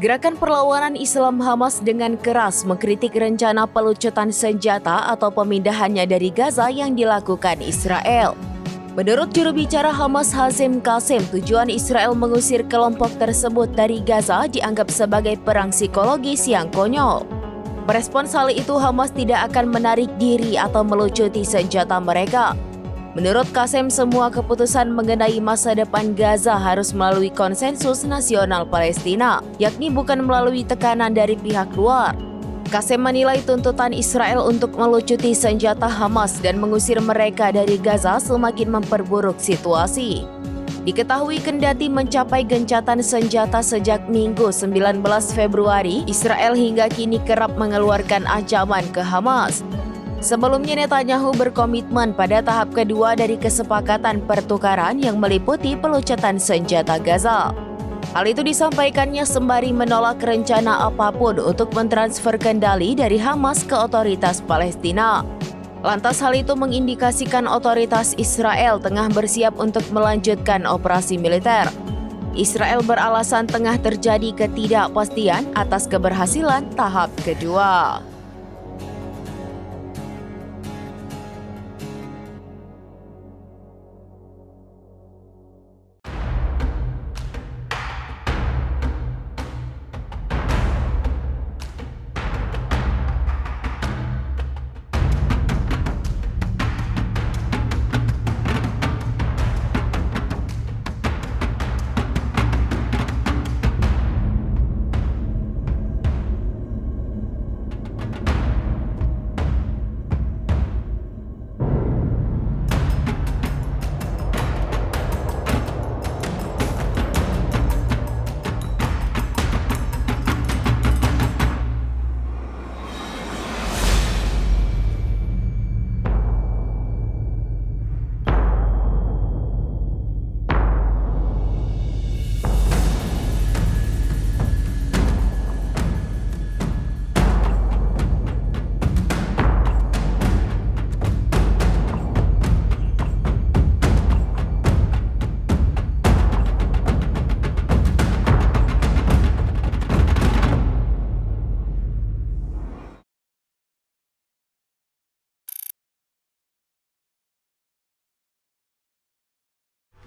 Gerakan perlawanan Islam Hamas dengan keras mengkritik rencana pelucutan senjata atau pemindahannya dari Gaza yang dilakukan Israel. Menurut juru bicara Hamas Hazim Qasim, tujuan Israel mengusir kelompok tersebut dari Gaza dianggap sebagai perang psikologis yang konyol. Merespons hal itu, Hamas tidak akan menarik diri atau melucuti senjata mereka. Menurut Qasim, semua keputusan mengenai masa depan Gaza harus melalui konsensus nasional Palestina, yakni bukan melalui tekanan dari pihak luar. Qasim menilai tuntutan Israel untuk melucuti senjata Hamas dan mengusir mereka dari Gaza semakin memperburuk situasi. Diketahui kendati mencapai gencatan senjata sejak Minggu 19 Februari, Israel hingga kini kerap mengeluarkan ancaman ke Hamas. Sebelumnya Netanyahu berkomitmen pada tahap kedua dari kesepakatan pertukaran yang meliputi pelucutan senjata Gaza. Hal itu disampaikannya sembari menolak rencana apapun untuk mentransfer kendali dari Hamas ke otoritas Palestina. Lantas hal itu mengindikasikan otoritas Israel tengah bersiap untuk melanjutkan operasi militer. Israel beralasan tengah terjadi ketidakpastian atas keberhasilan tahap kedua.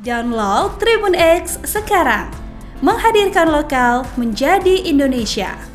Download Tribun X sekarang, menghadirkan lokal menjadi Indonesia.